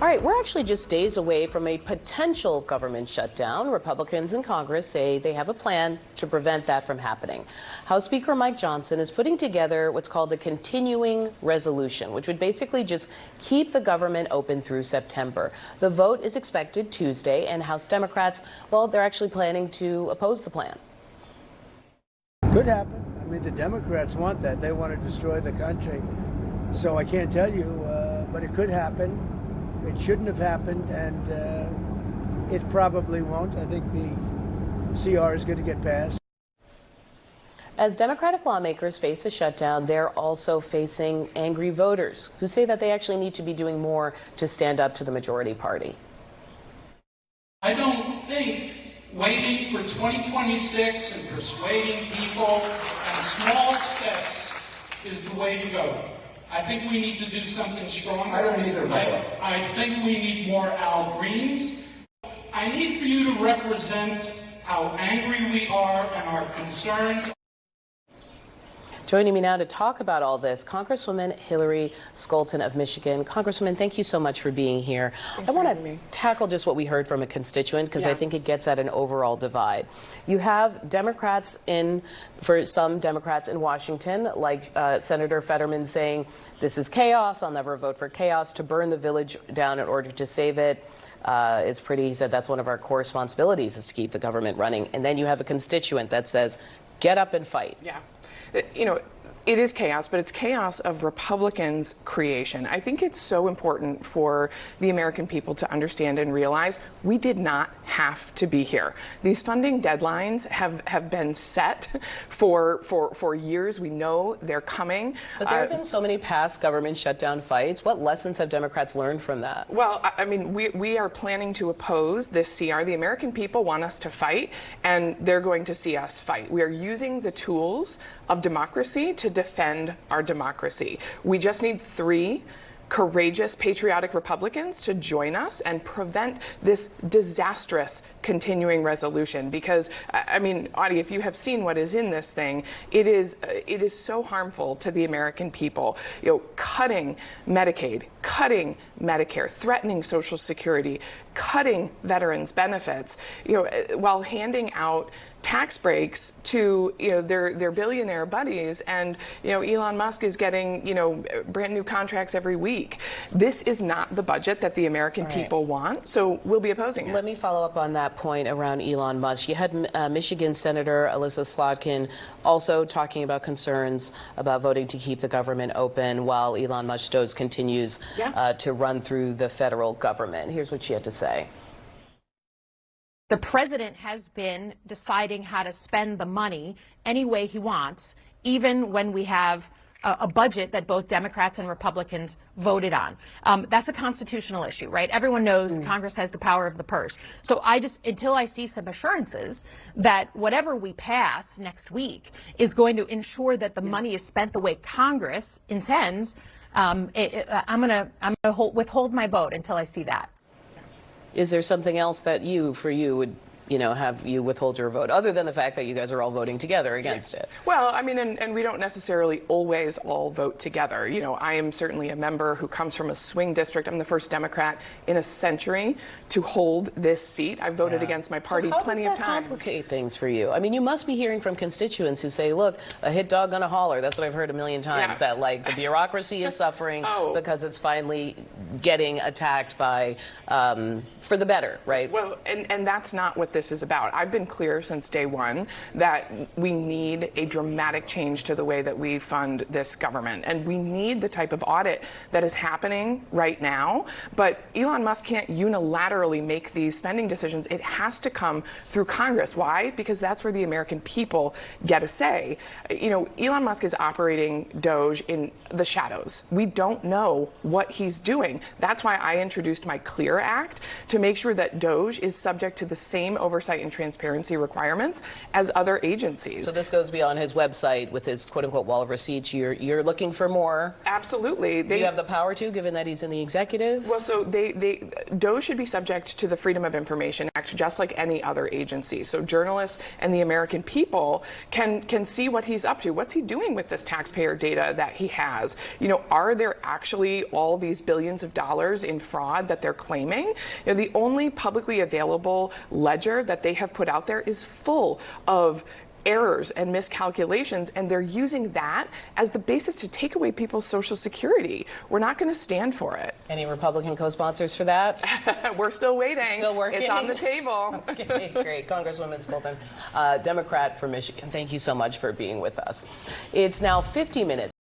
All right, we're actually just days away from a potential government shutdown. Republicans in Congress say they have a plan to prevent that from happening. House Speaker Mike Johnson is putting together what's called a continuing resolution, which would basically just keep the government open through September. The vote is expected Tuesday, and House Democrats, well, they're actually planning to oppose the plan. Could happen. I mean, the Democrats want that. They want to destroy the country. So I can't tell you, but it could happen. It shouldn't have happened, and it probably won't. I think the CR is going to get passed. As Democratic lawmakers face a shutdown, they're also facing angry voters who say that they actually need to be doing more to stand up to the majority party. I don't think waiting for 2026 and persuading people and small steps is the way to go. I think we need to do something stronger. I don't either, I think we need more Al Greens. I need for you to represent how angry we are and our concerns. Joining me now to talk about all this, Congresswoman Hillary Scholten of Michigan. Congresswoman, thank you so much for being here. I want to tackle just what we heard from a constituent, because I think it gets at an overall divide. You have Democrats for some Democrats in Washington, like Senator Fetterman, saying this is chaos, I'll never vote for chaos, to burn the village down in order to save it. Is pretty, he said, that's one of our core responsibilities, is to keep the government running. And then you have a constituent that says, get up and fight. Yeah. You know, it is chaos, but it's chaos of Republicans' creation. I think it's so important for the American people to understand and realize we did not have to be here. These funding deadlines have been set for years. We know they're coming. But there have been so many past government shutdown fights. What lessons have Democrats learned from that? Well, I mean, we are planning to oppose this CR. The American people want us to fight, and they're going to see us fight. We are using the tools of democracy to defend our democracy. We just need 3 courageous, patriotic Republicans to join us and prevent this disastrous continuing resolution. Because, I mean, Audie, if you have seen what is in this thing, it is so harmful to the American people. You know, cutting Medicaid, cutting Medicare, threatening Social Security, cutting veterans' benefits, you know, while handing out tax breaks to, you know, their billionaire buddies, and, you know, Elon Musk is getting, you know, brand new contracts every week. This is not the budget that the American people want, so we'll be opposing it. Let me follow up on that point around Elon Musk. You had Michigan Senator Alyssa Scholten also talking about concerns about voting to keep the government open while Elon Musk DOGE continues to run through the federal government. Here's what she had to say. The president has been deciding how to spend the money any way he wants, even when we have a budget that both Democrats and Republicans voted on. That's a constitutional issue, right? Everyone knows Congress has the power of the purse. So until I see some assurances that whatever we pass next week is going to ensure that the money is spent the way Congress intends, I'm going to withhold my vote until I see that. Is there something else that for you would, you know, have you withhold your vote, other than the fact that you guys are all voting together against it? Well, I mean, and we don't necessarily always all vote together. You know, I am certainly a member who comes from a swing district. I'm the first Democrat in a century to hold this seat. I've voted against my party plenty of times. How does that complicate things for you? I mean, you must be hearing from constituents who say, look, a hit dog gonna holler. That's what I've heard a million times, that, like, the bureaucracy is suffering because it's finally getting attacked by, for the better, right? Well, and that's not what this is about. I've been clear since day one that we need a dramatic change to the way that we fund this government. And we need the type of audit that is happening right now. But Elon Musk can't unilaterally make these spending decisions. It has to come through Congress. Why? Because that's where the American people get a say. You know, Elon Musk is operating DOGE in the shadows. We don't know what he's doing. That's why I introduced my CLEAR Act, to make sure that DOGE is subject to the same oversight and transparency requirements as other agencies. So this goes beyond his website with his quote-unquote wall of receipts. You're looking for more? Absolutely. Do you have the power to, given that he's in the executive? Well, so DOGE should be subject to the Freedom of Information Act just like any other agency. So journalists and the American people can see what he's up to. What's he doing with this taxpayer data that he has? You know, are there actually all these billions of dollars in fraud that they're claiming? You know, the only publicly available ledger that they have put out there is full of errors and miscalculations, and they're using that as the basis to take away people's Social Security. We're not going to stand for it. Any Republican co-sponsors for that? We're still waiting. Still working? It's on the table. Okay, great. Congresswoman Scholten, Democrat from Michigan, thank you so much for being with us. It's now 50 minutes.